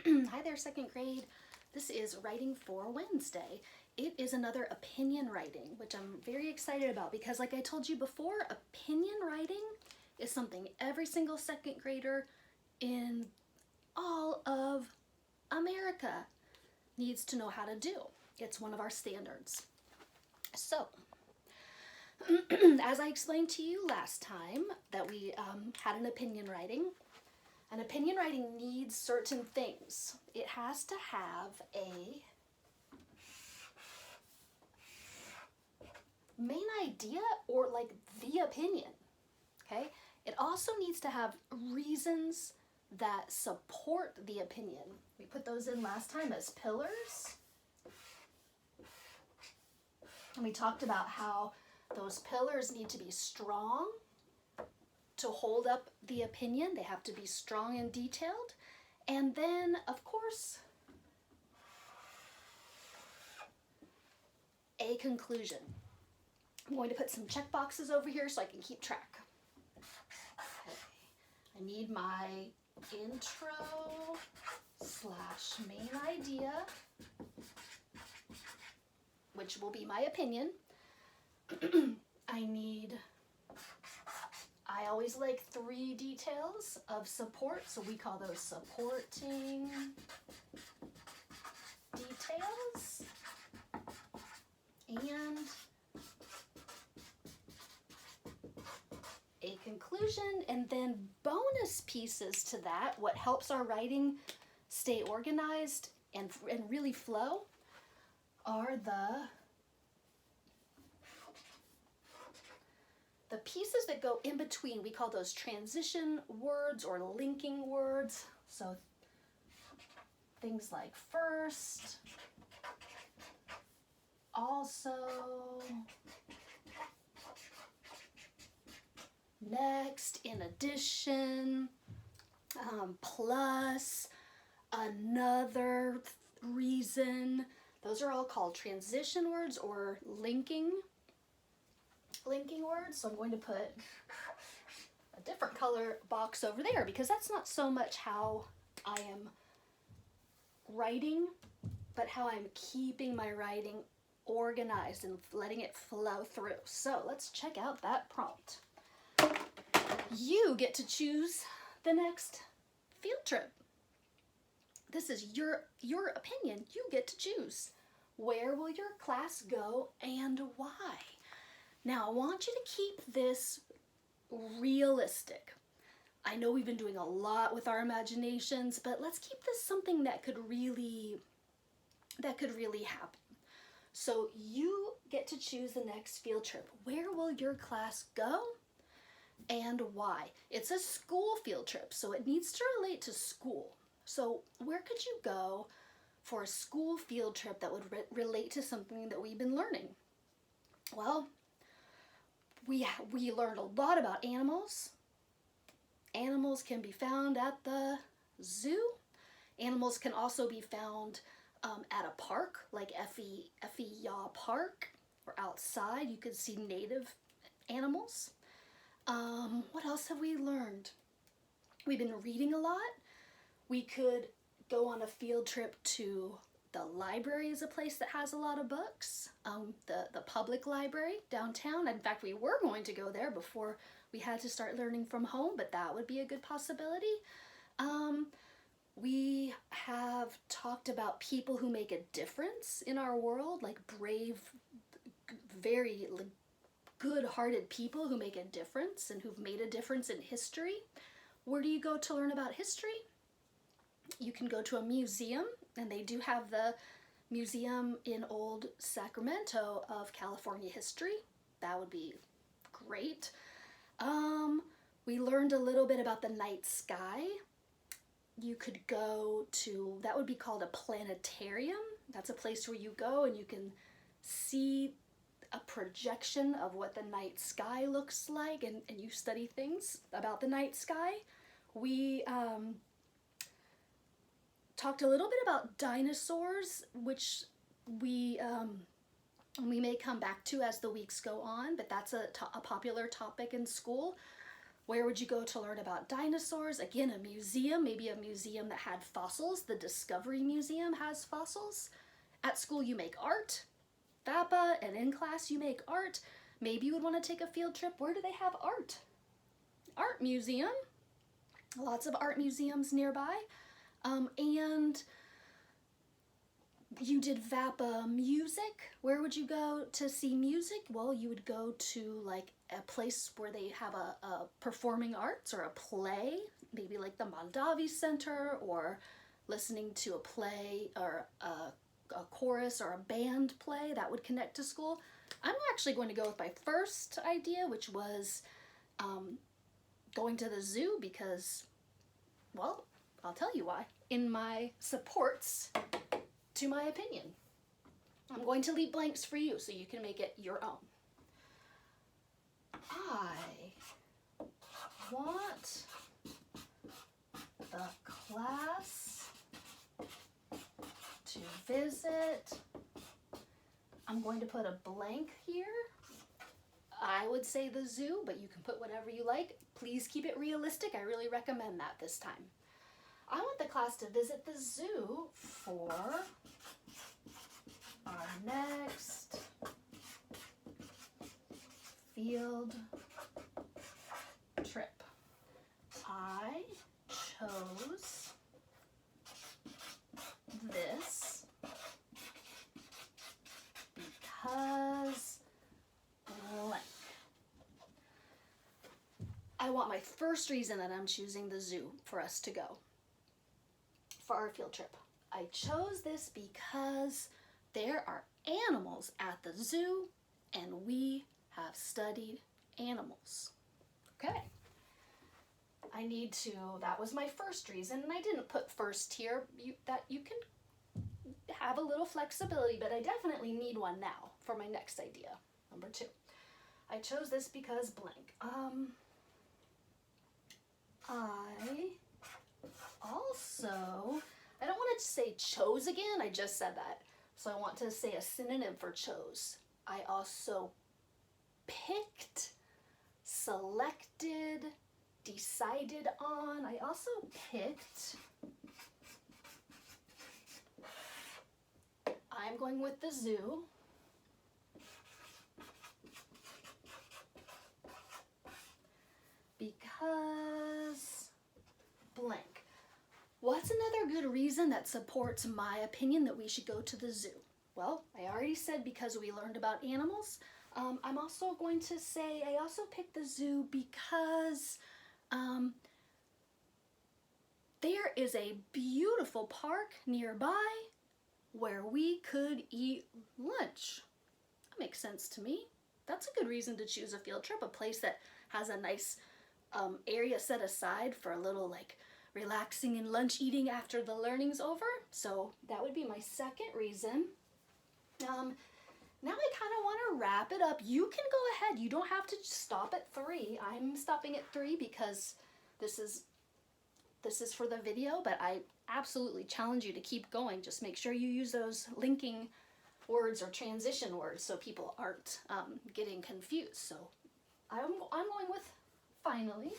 Hi there, second grade. This is Writing for Wednesday. It is another opinion writing, which I'm very excited about because, like I told you before, opinion writing is something every single second grader in all of America needs to know how to do. It's one of our standards. So, as I explained to you last time that we had an opinion writing needs certain things. It has to have a main idea or like the opinion, okay? It also needs to have reasons that support the opinion. We put those in last time as pillars. And we talked about how those pillars need to be strong to hold up the opinion. They have to be strong and detailed. And then, of course, a conclusion. I'm going to put some check boxes over here so I can keep track. Okay. I need my intro / main idea, which will be my opinion. I always like 3 details of support, so we call those supporting details. And a conclusion, and then bonus pieces to that, what helps our writing stay organized and really flow, are the pieces that go in between. We call those transition words or linking words. So things like first, also, next, in addition, plus, another reason. Those are all called transition words or linking words. So I'm going to put a different color box over there because that's not so much how I am writing, but how I'm keeping my writing organized and letting it flow through. So let's check out that prompt. You get to choose the next field trip. This is your opinion. You get to choose. Where will your class go and why? Now, I want you to keep this realistic. I know we've been doing a lot with our imaginations, but let's keep this something that could really happen. So you get to choose the next field trip. Where will your class go and why? It's a school field trip, so it needs to relate to school. So where could you go for a school field trip that would relate to something that we've been learning? Well, we learned a lot about animals. Animals can be found at the zoo. Animals can also be found at a park, like Effie-Yaw Park, or outside. You could see native animals. What else have we learned? We've been reading a lot. We could go on a field trip to the library is a place that has a lot of books. The public library downtown. In fact, we were going to go there before we had to start learning from home, but that would be a good possibility. We have talked about people who make a difference in our world, like brave, very good-hearted people who make a difference and who've made a difference in history. Where do you go to learn about history? You can go to a museum, and they do have the museum in Old Sacramento of California history. That would be great. We learned a little bit about the night sky. You could go to, that would be called a planetarium. That's a place where you go and you can see a projection of what the night sky looks like, and you study things about the night sky. We talked a little bit about dinosaurs, which we may come back to as the weeks go on, but that's a popular topic in school. Where would you go to learn about dinosaurs? Again, a museum, maybe a museum that had fossils. The Discovery Museum has fossils. At school, you make art. FAPA, and in class, you make art. Maybe you would want to take a field trip. Where do they have art? Art museum. Lots of art museums nearby. And you did VAPA music. Where would you go to see music? Well, you would go to like a place where they have a performing arts or a play, maybe like the Mondavi Center, or listening to a play or a chorus or a band play that would connect to school. I'm actually going to go with my first idea, which was going to the zoo because, well, I'll tell you why. In my supports to my opinion. I'm going to leave blanks for you so you can make it your own. I want the class to visit. I'm going to put a blank here. I would say the zoo, but you can put whatever you like. Please keep it realistic. I really recommend that this time. I want the class to visit the zoo for our next field trip. I chose this because blank. I want my first reason that I'm choosing the zoo for us to go for our field trip. I chose this because there are animals at the zoo and we have studied animals. Okay. That was my first reason, and I didn't put first here. You can have a little flexibility, but I definitely need one now for my next idea, number 2. I chose this because blank. I don't want to say chose again, I just said that. So I want to say a synonym for chose. I also picked, selected, decided on. I also picked. I'm going with the zoo. Because blank. What's another good reason that supports my opinion that we should go to the zoo? Well, I already said because we learned about animals. I'm also going to say I also picked the zoo because there is a beautiful park nearby where we could eat lunch. That makes sense to me. That's a good reason to choose a field trip, a place that has a nice area set aside for a little like relaxing and lunch eating after the learning's over. So that would be my second reason. Now I kind of want to wrap it up. You can go ahead. You don't have to stop at 3. I'm stopping at 3 because this is for the video, but I absolutely challenge you to keep going. Just make sure you use those linking words or transition words so people aren't getting confused. So I'm going with finally.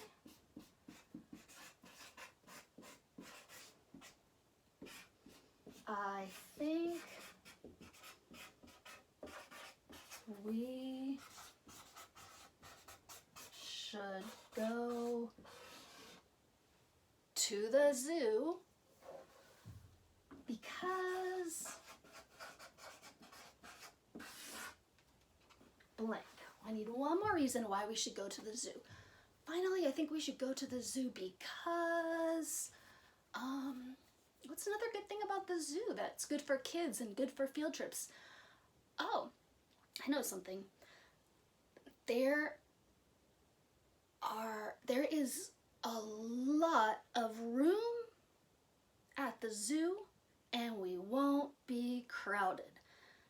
I think we should go to the zoo because blank. I need one more reason why we should go to the zoo. Finally, I think we should go to the zoo because what's another good thing about the zoo that's good for kids and good for field trips? Oh, I know something. There is a lot of room at the zoo and we won't be crowded.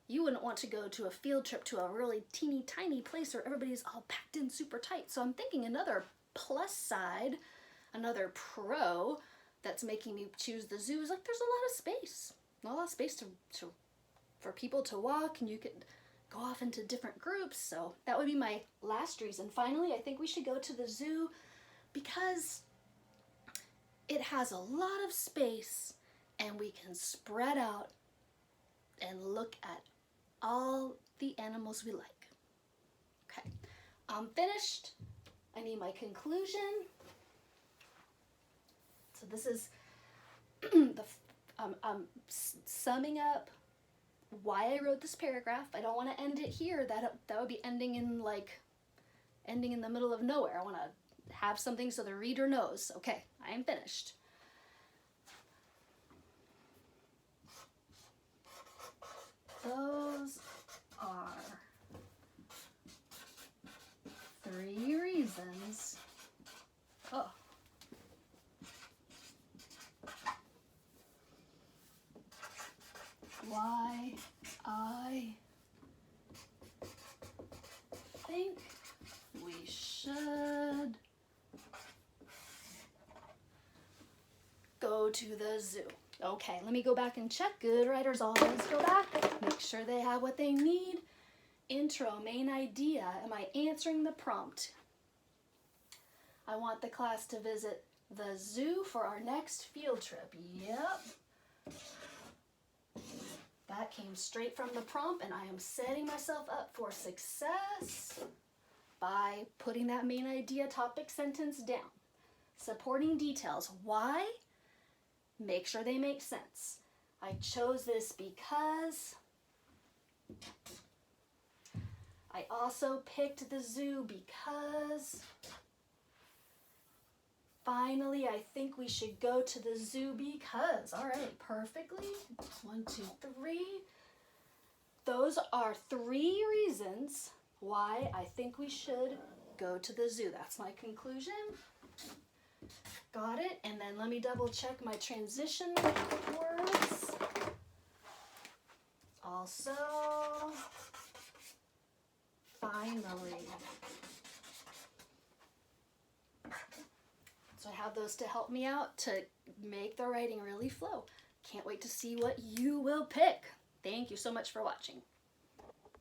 You wouldn't want to go to a field trip to a really teeny tiny place where everybody's all packed in super tight. So I'm thinking another plus side, another pro that's making me choose the zoo is like there's a lot of space for people to walk, and you could go off into different groups. So that would be my last reason. Finally, I think we should go to the zoo because it has a lot of space and we can spread out and look at all the animals we like. Okay, I'm finished. I need my conclusion. So this is summing up why I wrote this paragraph. I don't want to end it here. That would be ending in the middle of nowhere. I want to have something so the reader knows, okay, I am finished. Those are 3 reasons. Oh. Why I think we should go to the zoo. Okay, let me go back and check. Good writers always go back. Make sure they have what they need. Intro, main idea. Am I answering the prompt? I want the class to visit the zoo for our next field trip. Yep. That came straight from the prompt, and I am setting myself up for success by putting that main idea, topic, sentence down. Supporting details. Why? Make sure they make sense. I chose this because I also picked the zoo because finally I think we should go to the zoo because. All right, perfectly. 1, 2, 3. Those are 3 reasons why I think we should go to the zoo. That's my conclusion. Got it? And then let me double check my transition words. Also, finally. So I have those to help me out to make the writing really flow. Can't wait to see what you will pick. Thank you so much for watching.